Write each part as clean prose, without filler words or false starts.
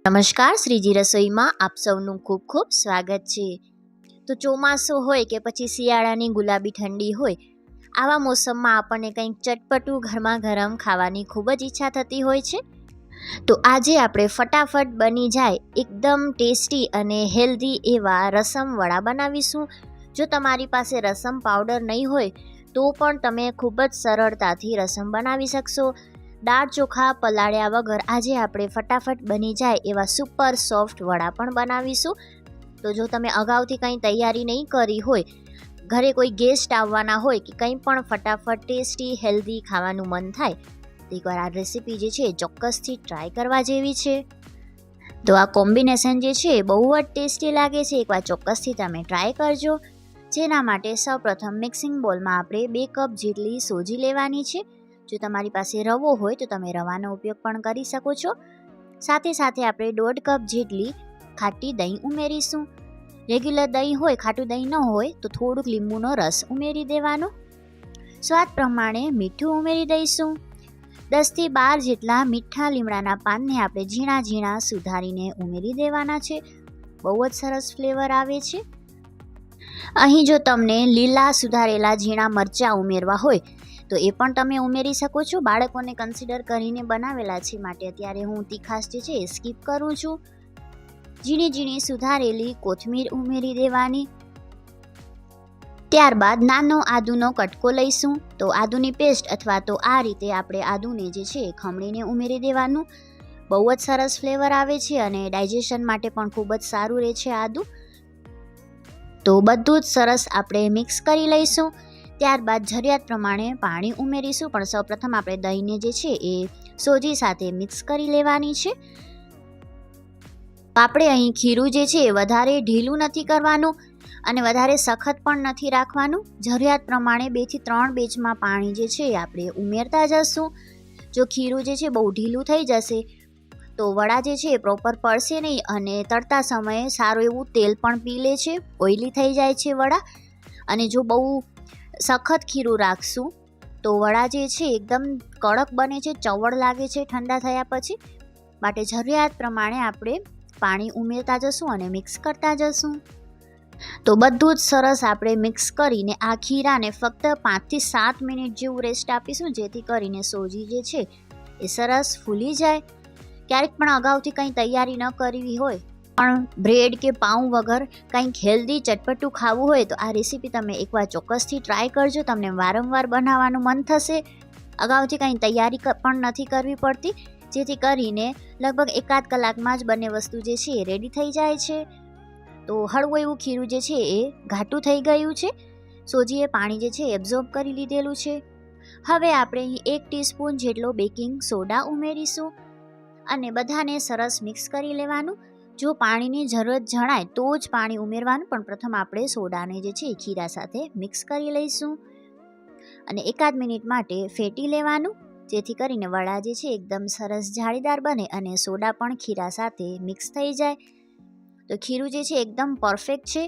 નમસ્કાર, શ્રીજી રસોઈમાં આપ સૌનું ખૂબ ખૂબ સ્વાગત છે। તો ચોમાસું હોય કે પછી શિયાળાની ગુલાબી ઠંડી હોય, આવા મોસમમાં આપણને કંઈક ચટપટું ગરમા ગરમ ખાવાની ખૂબ જ ઈચ્છા થતી હોય છે। તો આજે આપણે ફટાફટ બની જાય એકદમ ટેસ્ટી અને હેલ્ધી એવા રસમ વડા બનાવીશું। જો તમારી પાસે રસમ પાવડર નહીં હોય તો પણ તમે ખૂબ જ સરળતાથી રસમ બનાવી શકશો। દાળ ચોખા પલાળ્યા વગર આજે આપણે ફટાફટ બની જાય એવા સુપર સોફ્ટ વડા પણ બનાવીશું। તો જો તમે અગાઉથી કંઈ તૈયારી નહીં કરી હોય, ઘરે કોઈ ગેસ્ટ આવવાના હોય કે કંઈ પણ ફટાફટ ટેસ્ટી હેલ્ધી ખાવાનું મન થાય તો એકવાર આ રેસીપી જે છે ચોક્કસથી ટ્રાય કરવા જેવી છે। તો આ કોમ્બિનેશન જે છે બહુ જ ટેસ્ટી લાગે છે, એકવાર ચોક્કસથી તમે ટ્રાય કરજો। જેના માટે સૌપ્રથમ મિક્સિંગ બોલમાં આપણે 2 કપ જેટલી સોજી લેવાની છે। જો તમારી પાસે રવો હોય તો તમે રવાનો ઉપયોગ પણ કરી શકો છો। સાથે સાથે આપણે 1.5 કપ જેટલી ખાટી દહીં ઉમેરીશું। રેગ્યુલર દહીં હોય, ખાટું દહીં ન હોય તો થોડુંક લીંબુનો રસ ઉમેરી દેવાનો। સ્વાદ પ્રમાણે મીઠું ઉમેરી દઈશું। 10 થી 12 જેટલા મીઠા લીમડાના પાનને આપણે ઝીણા ઝીણા સુધારીને ઉમેરી દેવાના છે। બહુ જ સરસ ફ્લેવર આવે છે। અહીં જો તમને લીલા સુધારેલા ઝીણા મરચાં ઉમેરવા હોય તો એ પણ તમે ઉમેરી શકો છો। બાળકોને કન્સિડર કરીને બનાવેલા છે માટે અત્યારે હું તીખાશ જે છે એ સ્કીપ કરું છું। ઝીણી ઝીણી સુધારેલી કોથમીર ઉમેરી દેવાની। ત્યારબાદ નાનો આદુનો કટકો લઈશું। તો આદુની પેસ્ટ અથવા તો આ રીતે આપણે આદુને જે છે ખમણીને ઉમેરી દેવાનું। બહુ જ સરસ ફ્લેવર આવે છે અને ડાયજેશન માટે પણ ખૂબ જ સારું રહે છે આદુ। તો બધું જ સરસ આપણે મિક્સ કરી લઈશું। ત્યારબાદ જરૂરિયાત પ્રમાણે પાણી ઉમેરીશું, પણ સૌપ્રથમ આપણે દહીંને જે છે એ સોજી સાથે મિક્સ કરી લેવાની છે। આપણે અહીં ખીરું જે છે એ વધારે ઢીલું નથી કરવાનું અને વધારે સખત પણ નથી રાખવાનું। જરૂરિયાત પ્રમાણે 2 થી 3 બેચમાં પાણી જે છે આપણે ઉમેરતા જશું। જો ખીરું જે છે બહુ ઢીલું થઈ જશે તો વડા જે છે એ પ્રોપર પડશે નહીં અને તળતા સમયે સારું એવું તેલ પણ પી લે છે, ઓઇલી થઈ જાય છે વડા। અને જો બહુ સખત ખીરું રાખશું તો વડા જે છે એકદમ કડક બને છે, ચવડ લાગે છે ઠંડા થયા પછી। માટે જરૂરિયાત પ્રમાણે આપણે પાણી ઉમેરતા જશું અને મિક્સ કરતા જશું। તો બધું જ સરસ આપણે મિક્સ કરીને આ ખીરાને ફક્ત 5 થી 7 મિનિટ જેવું રેસ્ટ આપીશું, જેથી કરીને સોજી જે છે એ સરસ ફૂલી જાય। ક્યારેક પણ અગાઉથી કંઈ તૈયારી ન કરવી હોય પણ બ્રેડ કે પાઉં વગર કંઈક હેલ્ધી ચટપટું ખાવું હોય તો આ રેસીપી તમે એકવાર ચોક્કસથી ટ્રાય કરજો। તમને વારંવાર બનાવવાનું મન થશે। અગાઉથી કંઈ તૈયારી પણ નથી કરવી પડતી, જેથી કરીને લગભગ 1-8 કલાકમાં જ બંને વસ્તુ જે છે એ રેડી થઈ જાય છે। તો હળવું એવું ખીરું જે છે એ ઘાટું થઈ ગયું છે। સોજીએ પાણી જે છે એબ્ઝોર્બ કરી લીધેલું છે। હવે આપણે અહીં 1 ટીસ્પૂન જેટલો બેકિંગ સોડા ઉમેરીશું અને બધાને સરસ મિક્સ કરી લેવાનું। જો પાણીની જરૂરત જણાય તો જ પાણી ઉમેરવાનું, પણ પ્રથમ આપણે સોડાને જે છે ખીરા સાથે મિક્સ કરી લઈશું અને 1-8 મિનિટ માટે ફેટી લેવાનું, જેથી કરીને વડા જે છે એકદમ સરસ જાળીદાર બને અને સોડા પણ ખીરા સાથે મિક્સ થઈ જાય। તો ખીરું જે છે એકદમ પરફેક્ટ છે।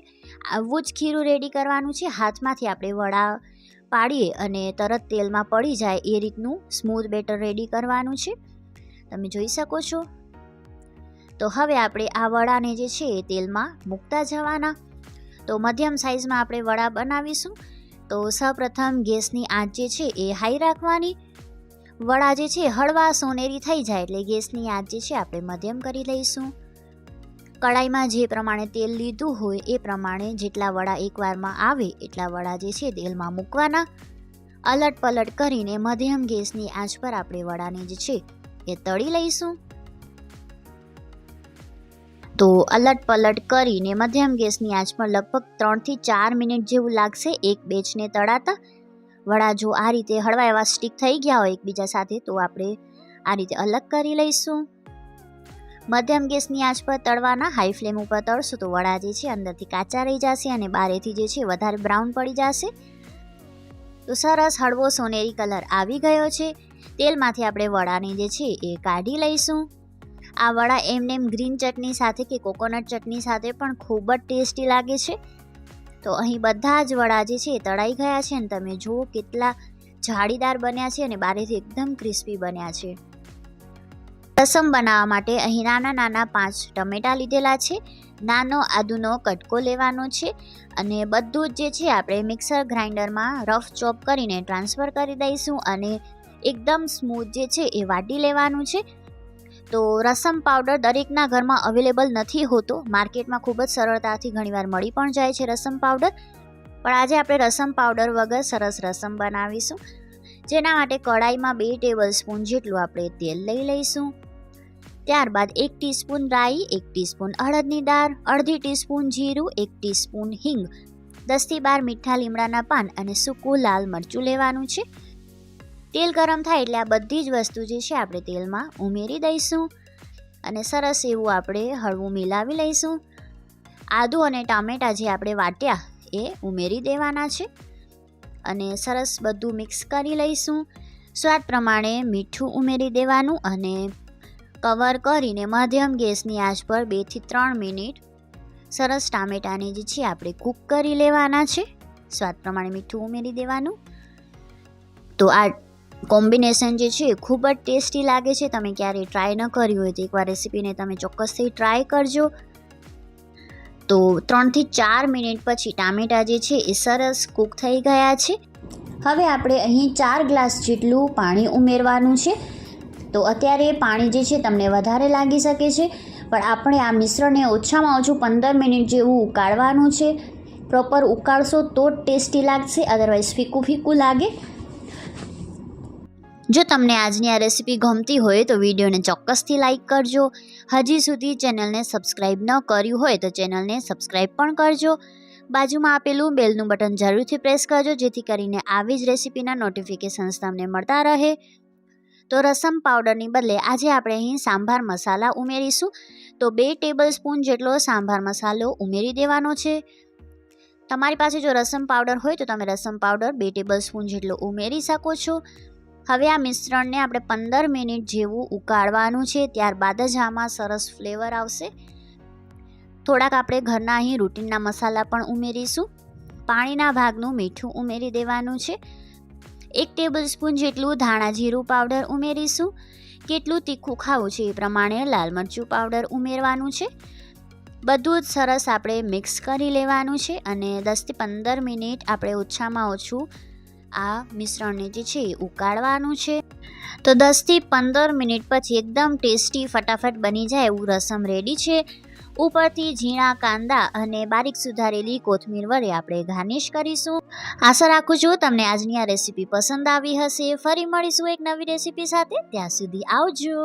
આવું જ ખીરું રેડી કરવાનું છે। હાથમાંથી આપણે વડા પાડીએ અને તરત તેલમાં પડી જાય એ રીતનું સ્મૂથ બેટર રેડી કરવાનું છે, તમે જોઈ શકો છો। તો હવે આપણે આ વડાને જે છે એ તેલમાં મૂકતા જવાના। તો મધ્યમ સાઇઝમાં આપણે વડા બનાવીશું। તો સૌપ્રથમ ગેસની આંચ જે છે એ હાઈ રાખવાની। વડા જે છે હળવા સોનેરી થઈ જાય એટલે ગેસની આંચ જે છે આપણે મધ્યમ કરી લઈશું। કડાઈમાં જે પ્રમાણે તેલ લીધું હોય એ પ્રમાણે જેટલા વડા એકવારમાં આવે એટલા વડા જે છે તેલમાં મૂકવાના। અલટ પલટ કરીને મધ્યમ ગેસની આંચ પર આપણે વડાને જે છે એ તળી લઈશું। તો અલટ પલટ કરીને મધ્યમ ગેસની આંચ પર લગભગ 3 થી 4 મિનિટ જેવું લાગશે એક બેચને તળાતા। વડા જો આ રીતે હળવા એવા સ્ટીક થઈ ગયા હોય એકબીજા સાથે તો આપણે આ રીતે અલગ કરી લઈશું। મધ્યમ ગેસની આંચ પર તળવાના। હાઈ ફ્લેમ ઉપર તળશું તો વડા જે છે અંદરથી કાચા રહી જશે અને બહારેથી જે છે વધારે બ્રાઉન પડી જશે। તો સરસ હળવો સોનેરી કલર આવી ગયો છે। તેલમાંથી આપણે વડાને જે છે એ કાઢી લઈશું। આ વડા એમને ગ્રીન ચટણી સાથે કે કોકોનટ ચટણી સાથે પણ ખૂબ જ ટેસ્ટી લાગે છે। તો અહીં બધા જ વડા જે છે તળાઈ ગયા છે અને તમે જુઓ કેટલા જાળીદાર બન્યા છે અને બહારેથી એકદમ ક્રિસ્પી બન્યા છે। રસમ બનાવવા માટે અહીં નાના નાના 5 ટમેટાં લીધેલા છે, નાનો આદુનો કટકો લેવાનો છે અને બધું જ જે છે આપણે મિક્સર ગ્રાઇન્ડરમાં રફ ચોપ કરીને ટ્રાન્સફર કરી દઈશું અને એકદમ સ્મૂથ જે છે એ વાટી લેવાનું છે. તો રસમ પાવડર દરેકના ઘરમાં અવેલેબલ નથી હોતો, માર્કેટમાં ખૂબ જ સરળતાથી ઘણીવાર મળી પણ જાય છે રસમ પાવડર, પણ આજે આપણે રસમ પાવડર વગર સરસ રસમ બનાવીશું. જેના માટે કઢાઈમાં 2 ટેબલસ્પૂન જેટલું આપણે તેલ લઈ લઈશું. ત્યારબાદ 1 ટીસ્પૂન રાઈ, 1 ટીસ્પૂન અડદની દાળ, અડધી ટીસ્પૂન જીરું, 1 ટીસ્પૂન હિંગ, 10 થી 12 મીઠા લીમડાના પાન અને સૂકું લાલ મરચું લેવાનું છે. તેલ ગરમ થાય એટલે આ બધી જ વસ્તુ જે છે આપણે તેલમાં ઉમેરી દઈશું અને સરસ એવું આપણે હળવું મિલાવી લઈશું. આદુ અને ટામેટાં જે આપણે વાટ્યા એ ઉમેરી દેવાના છે અને સરસ બધું મિક્સ કરી લઈશું. સ્વાદ પ્રમાણે મીઠું ઉમેરી દેવાનું અને કવર કરીને મધ્યમ ગેસની આંચ પર 2 થી 3 મિનિટ સરસ ટામેટાને જે છે આપણે કૂક કરી લેવાના છે. સ્વાદ પ્રમાણે મીઠું ઉમેરી દેવાનું. તો આ કોમ્બિનેશન જે છે ખૂબ જ ટેસ્ટી લાગે છે. તમે ક્યારેય ટ્રાય ન કરી હોય તો એકવાર રેસીપીને તમે ચોક્કસથી ટ્રાય કરજો. તો 3 થી 4 મિનિટ પછી ટામેટાં જે છે એ સરસ કૂક થઈ ગયા છે. હવે આપણે અહીં 4 ગ્લાસ જેટલું પાણી ઉમેરવાનું છે. તો અત્યારે પાણી જે છે તમને વધારે લાગી શકે છે, પણ આપણે આ મિશ્રણને ઓછામાં ઓછું 15 મિનિટ જેવું ઉકાળવાનું છે. પ્રોપર ઉકાળશો તો જ ટેસ્ટી લાગશે, અદરવાઇઝ ફીકું ફીકું લાગે. જો તમને આજની આ રેસીપી ગમતી હોય તો વિડીયોને ચોક્કસથી લાઇક કરજો. હજી સુધી ચેનલને સબસ્ક્રાઈબ ન કર્યું હોય તો ચેનલને સબસ્ક્રાઈબ પણ કરજો. બાજુમાં આપેલું બેલનું બટન જરૂરથી પ્રેસ કરજો જેથી કરીને આવી જ રેસીપીના નોટિફિકેશન્સ તમને મળતા રહે. તો રસમ પાવડરની બદલે આજે આપણે અહીં સાંભાર મસાલા ઉમેરીશું. તો 2 ટેબલસ્પૂન જેટલો સાંભાર મસાલો ઉમેરી દેવાનો છે. તમારી પાસે જો રસમ પાવડર હોય તો તમે રસમ પાવડર 2 ટેબલસ્પૂન જેટલો ઉમેરી શકો છો. હવે આ મિશ્રણને આપણે 15 મિનિટ જેવું ઉકાળવાનું છે. ત્યારબાદ જ આમાં સરસ ફ્લેવર આવશે. થોડાક આપણે ઘરના અહીં રૂટીનના મસાલા પણ ઉમેરીશું. પાણીના ભાગનું મીઠું ઉમેરી દેવાનું છે. 1 ટેબલસ્પૂન જેટલું ધાણા જીરું પાવડર ઉમેરીશું. કેટલું તીખું ખાવું છે એ પ્રમાણે લાલ મરચું પાવડર ઉમેરવાનું છે. બધું જ સરસ આપણે મિક્સ કરી લેવાનું છે અને 10 થી 15 મિનિટ આપણે ઓછામાં ઓછું આ મિશ્રણને જે છે એ ઉકાળવાનું છે. તો 10 થી 15 મિનિટ પછી એકદમ ટેસ્ટી ફટાફટ બની જાય એવું રસમ રેડી છે. ઉપરથી ઝીણા કાંદા અને બારીક સુધારેલી કોથમીર વડે આપણે ગાર્નિશ કરીશું. આશા રાખું છું તમને આજની આ રેસીપી પસંદ આવી હશે. ફરી મળીશું એક નવી રેસીપી સાથે. ત્યાં સુધી આવજો.